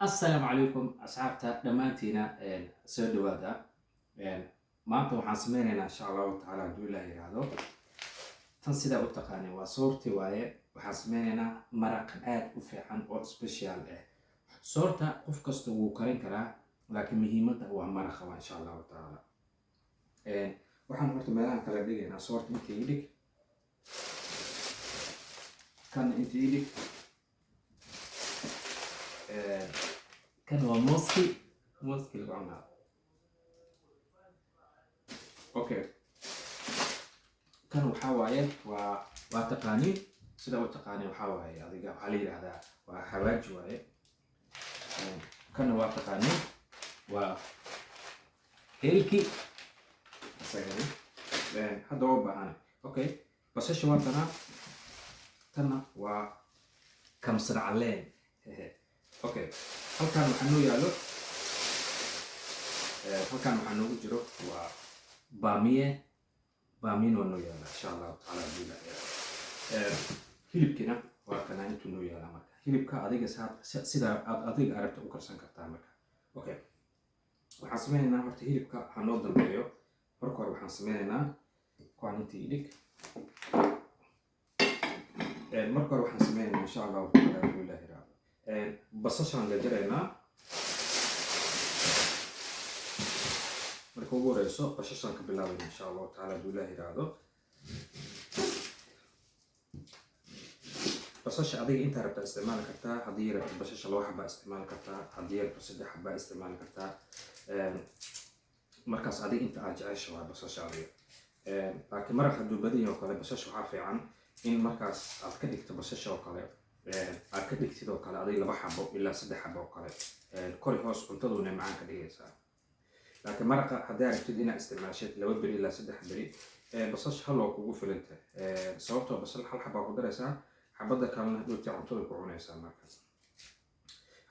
السلام عليكم أصحابتا دمانتينا سو دوادا maanta waxaan sameynaynaa insha allahu tacaala hadduu ilaahay yiraahdo tan sidaa u taqaanay waa soorti waaye waxaan sameynaynaa maraq aad u fiican oo special ah soorta qof kasta wuu karin karaa laakiin muhiimadda waa maraqa waa insha allahu tacaala waxaan horta meelahan kala dhigaynaa soorta inta ii dhig kan inta ii dhig kan waa mooski lagu cunaa okay kan waxaa waaye waa taqaaniin sida u taqaaniin waxaa waaye adiga waxaa la yidhaahdaa waa xawaaji waaye kana waa taqaaniin waa hilki isagana hadda waa u baahan okay basasha waa tana waa kamsar caleen okay halkan waxaa noo yaalo halkan waxaa noogu jiro waa bamiye waa noo yaala insha allahu tacaala hilibkina waa kana intuu noo yaala marka hilibka adiga sida aad adiga aragta u karsan kartaa marka okay waxaan sameynaynaa horta hilibka ha noo dambeeyo marka hore waxaan sameynaynaa kuwaan intii idhig marka hore waxaan sameynaynaa insha allahu tacaala ilaahi raab basashaan la jaraynaa marka ugu horeyso basashaan ka bilaabayna insha allahu tacaala hadduu ilaahi yiraahdo basasha adiga intaa rabtaa isticmaali kartaa haddii rabto basasha 2 xabaa isticmaali kartaa haddii rabto 3 xabaa isticmaali kartaa markaas adiga inta aad jecesha waa basasha adiga laakiin maraq hadduu badan yahay oo kale basasha waxaa fiican in markaas aad ka dhigto basasha oo kale aad ka dhigtid oo kale adiga 2 xabo ilaa 3 xabo oo kale kori hoos cuntaduna macaan ka dhigaysaa laakiin maraqa haddii rabtid inaad isticmaashid 2 beri ilaa 3 beri basasha hal oo kugu filanta sababtoo basal hal xabaa ku daraysaa xabada kalena dhulka cuntada ku cunaysaa markaas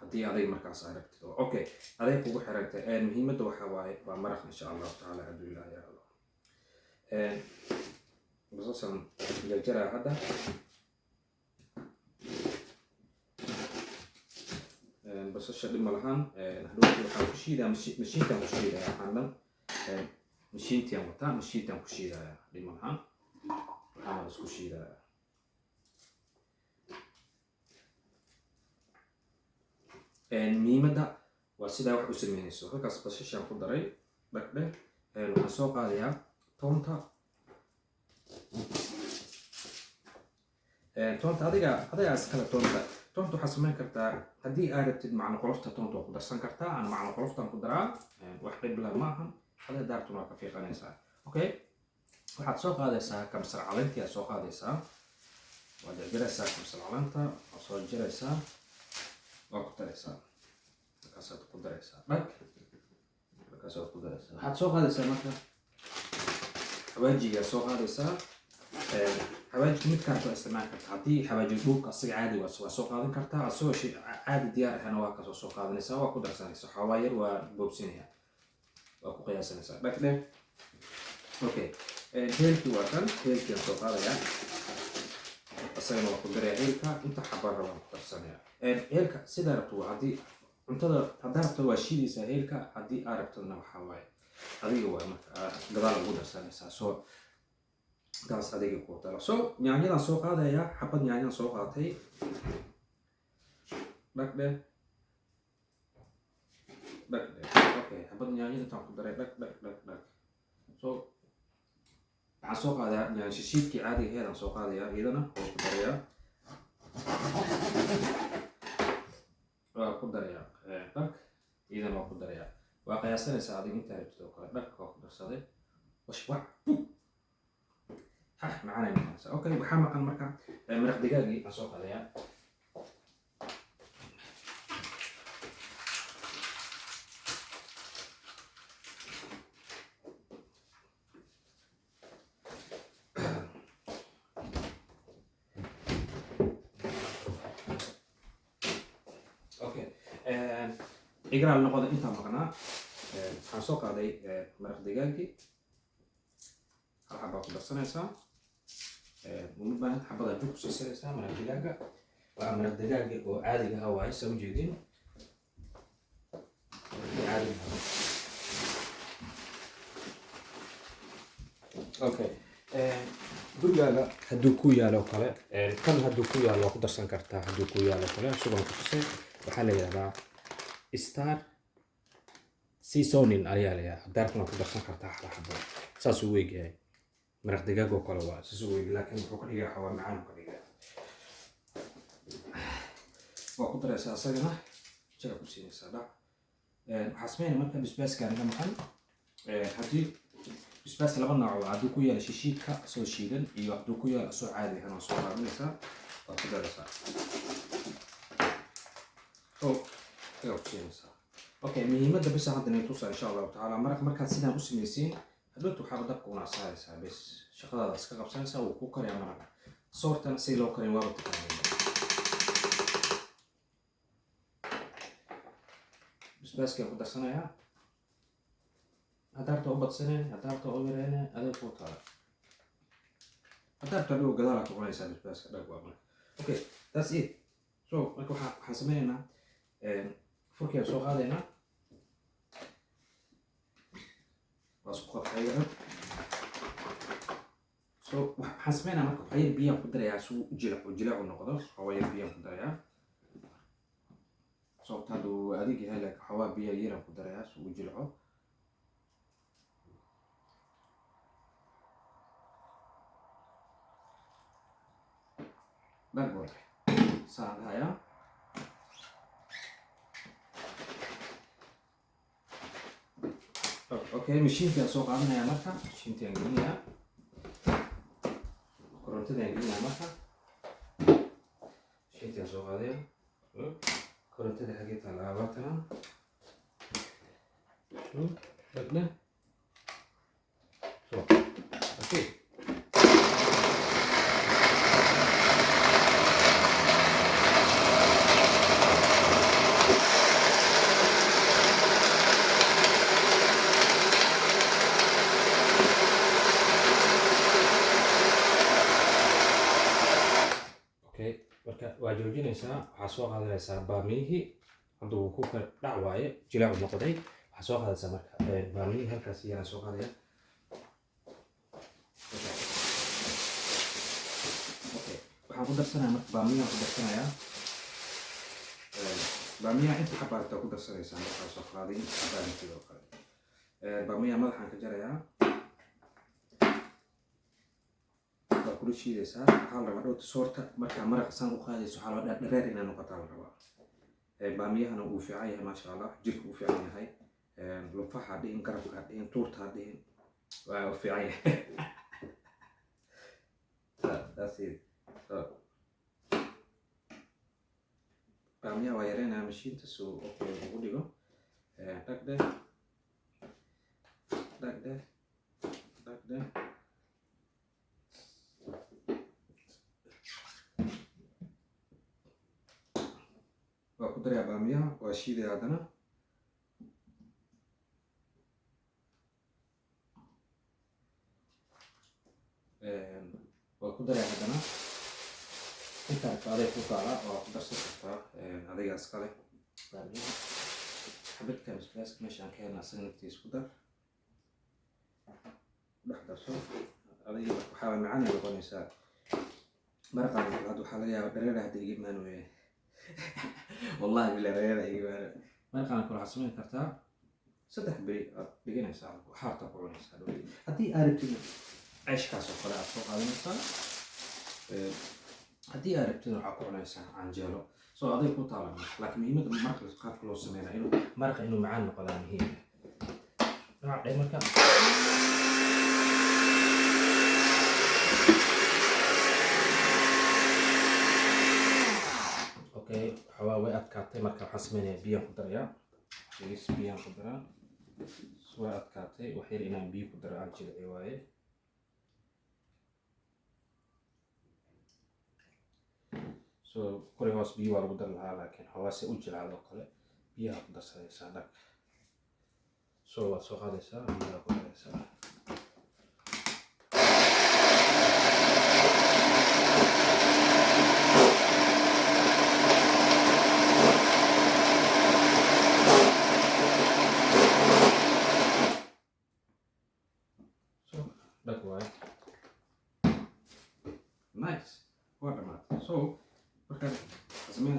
haddii adiga markaas aad rabtid okay adiga kugu xirantay muhiimadda waxaa waaye waa maraq insha allahu tacaala hadduu ilaahay yiraahdo basashan jarjaraa hadda basasha dhib ma lahan hadhowti waxaan ku shiidaa mashiintaan ku shiidaya waxaan dhan mashiintiaan wataa mashiintaan ku shiidaya dhib ma lahan waxaan isku shiidaya muhiimadda waa sidaa wax u sameynayso halkaas basashaan ku daray dhagdhe waxaan soo qaadayaa toonta adiga iskale toonta waxaa sameyn kartaa haddii aad rabtid macno qolofta toonta waa ku darsan kartaa aan macno qoloftaan ku daraa wax dhib leh maahan adiga daartuna waa ka fiiqanaysaa okay waxaad soo qaadaysaa kamsar caleyntii aad soo qaadaysaa waad jarjaraysaa kamsar caleynta waa soo jaraysaa waa ku daraysaa markaasaad ku daraysaa dhag markaasaad ku daraysaa waxaad soo qaadaysaa marka xawaajiga soo qaadaysaa xawaajiga midkaan soo isticmaali kartaa haddii xawaajiga dhulka asiga caadi waa soo qaadan kartaa asagoo shay caadi diyaar ahna waa kasoo soo qaadanaysaa waa ku darsanaysaa xawaa yar waa boobsinaya waa ku qiyaasanaysaa dhag dheh okay heelkii waa kan heelkiiaan soo qaadayaa asagana waa ku daraya heelka inta xabaarra waan ku darsanayaa heelka sidaa rabto waa haddii cuntada haddaa rabto waa shiidaysaa heelka haddii aad rabtadna waxaa waaye adiga waa marka gadaal ugu darsanaysaa soo taas adiga ku talo so yaanyadaan soo qaadayaa xabad yaanyaan soo qaatay dhagdhe okay xabad yaanyada intaan ku daray dhag so waxaan soo qaadayaa yaan shishiidkii caadiga heedaan soo qaadayaa iyadana oo ku darayaa waa ku darayaa dhag iyadana waa ku darayaa waa qiyaasanaysaa adiga intaa rabtid oo kale dhag waa ku darsaday washwac معانا مثلا اوكي وحامق المركه مرق دجاجي اسوق عليها اوكي اقرا النقود انت مقنع اسوق علي مرق دجاجي هل حبه كدرسنaysaa uma baahan xabada jug ku siisanaysaa maraq digaaga waa maraq digaaga oo caadiga ah waaye soo jeedin عادي. Okay. Gurigaaga hadduu ku yaalo kale kan hadduu ku yaalo waa ku darsan kartaa hadduu ku yaalo kale sugan ku tusay waxaa la yidhahdaa star seasoning ayaa la yidhahdaa daarkana ku darsan kartaa xala xabo saasuu u egyahay maraq digaag oo kale waa saasuu u eg laakiin wuxuu ka dhigaa xawaa macaan ka dhigaa waa ku daraysaa asagana jaga ku siinaysaa dhac waxaa sameynaya marka basbaaskaan iga maqan haddii basbaas laba nooc waa hadduu ku yaalo shishiidka soo shiidan iyo hadduu ku yaalo soo caadi ahna soo qaadanaysaa waa ku daraysaa jaga ku siinaysaa okay muhiimadda bisa hadda inay tusaa insha allahu tacaala markaad sidaan u samaysiin hadhowta waxaaba dabka una saaraysaa bes shaqadaada iska qabsanaysaa wuu ku karayaa maraqa soortana si loo karin waaba taqaanay basbaaskaan ku darsanayaa hadaarta u badsaneen hadaarta u yareene adeeg kuu taala hadaarta adigo gadaala ka cunaysaa basbaaska dhag waa marka okay that's it so marka waxaan sameynaynaa furkiaan soo qaadaynaa waa isku qadxayaan so waxaan sameynaa marka waxyar biyaan ku darayaa si uu jilaacu noqdo waxyar biyaan ku darayaa sababta hadduu adig yahay laakiin waxawaa biya yaraan ku darayaa si uu jilco dhagwar saan hayaa okay mashiinkaan soo qaadanayaa marka mashiintaan gelinayaa korontadaan gelinayaa marka mashiintaan soo qaadaya korontada xagee taala labaatana dhagna so okay waa joojinaysaa waxaa soo qaadanaysaa baamiyihii hadduu ku kala dhac waaye jilaacu noqday waxaa soo qaadaysaa marka baamiyihii halkaas iyana soo qaadaya okay waxaan ku darsanayaa marka baamiyaha ku darsanayaa baamiyaha inta xabaarta ku darsanaysaa markaa soo qaadin xabaarinteeda oo kale baamiyaha madaxaan ka jarayaa kula shiidaysaa waxaa la rabaa dhowta soorta markaa maraqa saan u qaadayso waxaa la rabaa dhareer inay noqotaa la rabaa baamiyahana wuu fiican yahay maasha allah jirka wuu fiican yahay lufaha dhihin garabka dhihin tuurta dhihin waa u fiican yahay baamiyaha waa yareynaya mashiinta si uu okay ugu dhigo dhagdhe dhagdhe dhagdhe waa ku darayaa baamiyaha waa shiidaya haddana waa ku darayaa haddana intaa adeeg ku taala waa ku darsan kartaa adigaas kale baamiyaha xabadka basbaaska meeshaan ka helna asaga naftiisa ku dar dhex darso adiga waxaa macaan ay noqonaysaa maraqan hadda waxaa laga yaabaa dhareer hadda iga imaan weeye والله بالله رياضة إيجابية ما كان كل عصمين كرتا صدق بري بيجينا ساعة وحارة قرون ساعة هدي أربتنا عيش كاسو خلاص فوق هذا مثلا هدي أربتنا عقورنا ساعة عن جالو سو هذا يكون طالع لكن مهم المرق القاف كله سمينا إنه مرق إنه معنا قلنا هي نوع ده مكان okay waxaa way adkaatay marka waxaan sameynaya biyaan ku darayaa biyaan ku daraa way adkaatay wax yar inaan biyo ku daro aan jilciyo waaye so kore hoos biyo waa lagu dari lahaa laakiin hawaase u jilcado kale biyaha ku darsanaysaa dhag so waad soo qaadaysaa biyaha ku daraysaa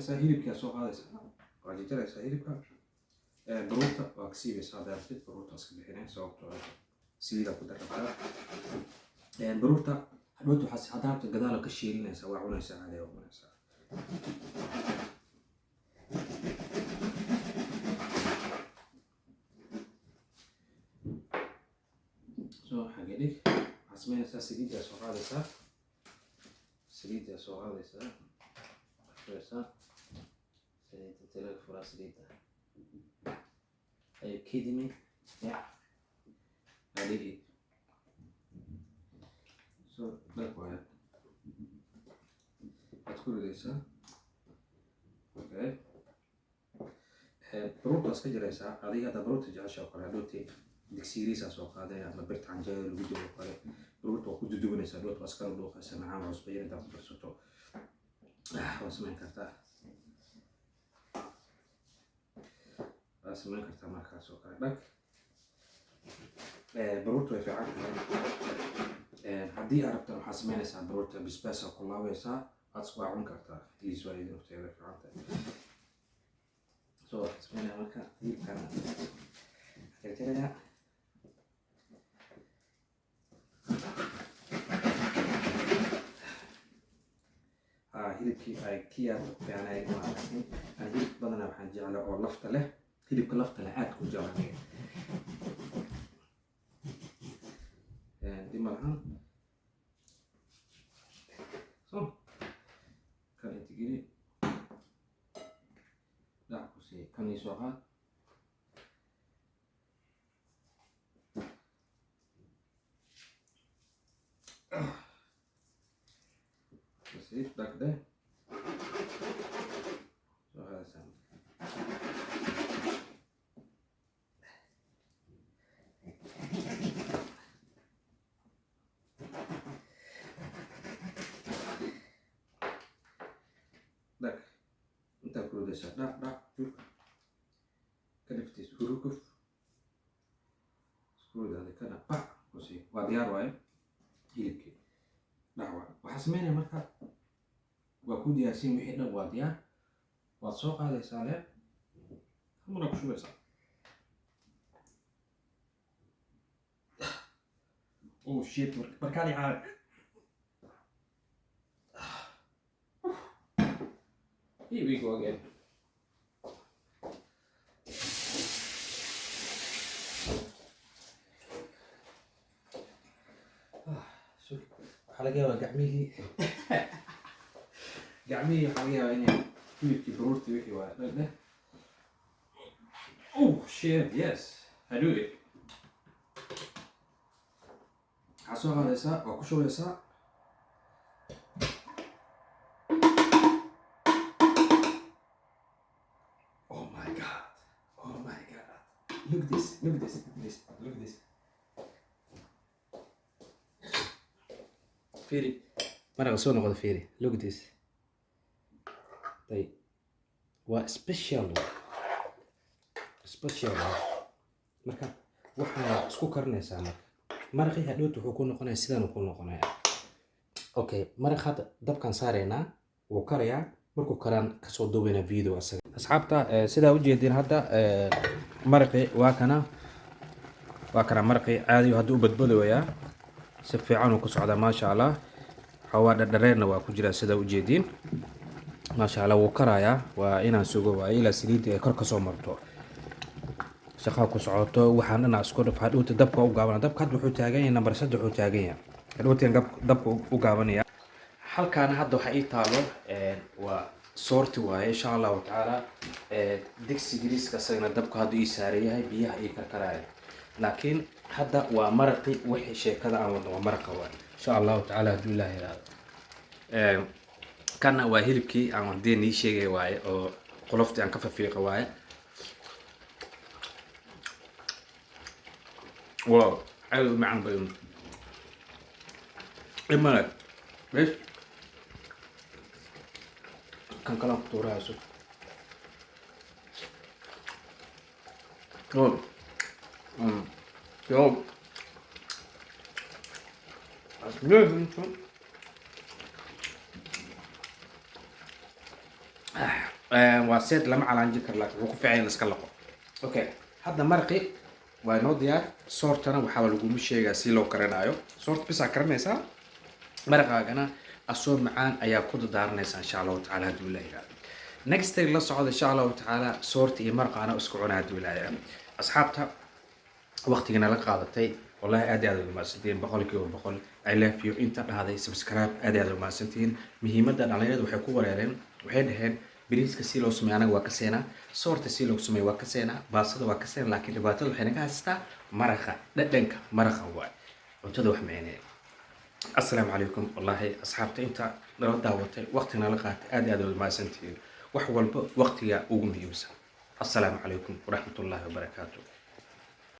samaynaysaa hilibkaa soo qaadaysaa waa jarjaraysaa hilibka baruurta waa kasiibaysaa daartid baruurta iska bixinay sababtoo ah saliida ku darabtaa baruurta hadhood waxaad hadaabta gadaala ka shiilinaysaa waa cunaysaa caadi waa cunaysaa soo xagidhig waxaad samaynaysaa saliiddaa soo qaadaysaa furaysaa saliidda talaga furaa saliidda are you kidding me? Yeah, I did it. So that way let's go to this. Okay, baruurta iska jiraysaa adiga hadda baruurta jecesha oo kale hadhooti digsiiriisa soo qaaday ama birta canjeera lagu dubo oo kale baruurta waa ku dudubanaysaa hadhoot waa iskala dhuuqaysaa macaan waa cusba yar intaad ku darsato waa samayn kartaa markaas oo kale dhag baruurta way fiican tahay haddii aad rabtaan waxaad samaynaysaa baruurta bisbaas ku laabaysaa waad isku cun kartaa iiswaayid nafteeda fiican tahay soo waxaad samaynaya marka hilibkana jarjaraya hilibkii ay kiyaad fiicnay maaragtay aan hilib badanaa waxaan jeclaa oo lafta leh hilibka lafta leh aad ku jeclaa dib malahan so kan inta geli dhac ku sii kan ii soo qaad sii dhagde soo qaadaysaa dhag intaa ku ridaysaa dhac jurka ka dhiftiis hurukuf isku ridaada kana bac ku sii waa diyaar waaye hilibkii dhac waa waxaa samaynaya marka waa ku diyaarsin wixii dhan waa diyaar waad soo qaadaysaa le hamuna ku shubaysaa oh shit markaadi caawi here we go again waxaa laga yaabaa gacmihii waxaa laga yaabaa inay hilibkii baruurtii wixii waa dheh oh shit yes I do it waxaa soo qaadaysaa waa ku shubaysaa oh my god look this Firi maraqa soo noqda Firi look this طيب waa special marka waxaa isku karinaysaa maraqii hadhowta wuxuu ku noqonayaa sidaan ku noqonayaa okay maraq hadda dabkan saaraynaa wuu karayaa markuu karaan kasoo duubayna video asaga asxaabta sidaa u jeedin hadda maraqii waa kana maraqii caadi hadda u badbadayaa si fiican uu ku socdaa maasha Allah xawaa dhadhareerna waa ku jira sidaa u jeedin maasha Allah wuu karayaa waa inaan sugo waa ilaa saliidda ay kor ka soo marto shaqaa ku socoto waxaan dhinac isku dhaf hadhowta dabka u gaabanaya dabka hadda wuxuu taagan yahay number 3 wuxuu taagan yahay hadhowta dabka u gaabanaya halkaan hadda waxa ii taalo waa soorti waaye insha Allah taala digsi giriiska asagna dabka hadda ii saaran yahay biyaha ii karkaraya laakiin hadda waa maraqi wixii sheekada aan wado waa maraqa waa insha Allah taala haduu ilaahay yiraahdo kana waa hilibkii aan wadeen ii sheegay waaye oo qoloftii aan ka fafiiqo waaye wow عيل معن بيوم الملك ليش كان كلام طورها سو يوم يوم لازم واسيد لما على عندي كرلاك وقف عين الاسكالقو اوكي هذا مرقي وانو ديار صورتنا وحاول اقول الشيء سي لو كرنايو صورت بس كرنيسا مرقاغنا اسو معان ايا كود دارنيسا ان شاء الله تعالى هدو الله يراد next day la socdo insha Allah ta'ala صورتي iyo marqaana isku cunaa hadu ilaahay asxaabta waqtigana la qaadatay wallahi aad iyo aad u mahadsantiin boqolkiiba boqol I love you inta dhahday subscribe aad iyo aad u mahadsantiin muhiimadda dhalinyaradu waxay ku wareereen waxay dhaheen bariiska si loo sameeyo anaga waa ka seenaa soorta si loo sameeyo waa ka seenaa baasada waa ka seenaa laakiin dhibaatada waxay naga haystaa maraqa dhadhanka maraqa waay cuntada wax meeneen assalaamu calaykum wallahi asxaabta inta nala daawatay waqtigana la qaatay aad iyo aad u mahadsantiin wax walba waqtiga ugu muhiimsan assalaamu calaykum waraxmatullaahi wabarakaatuh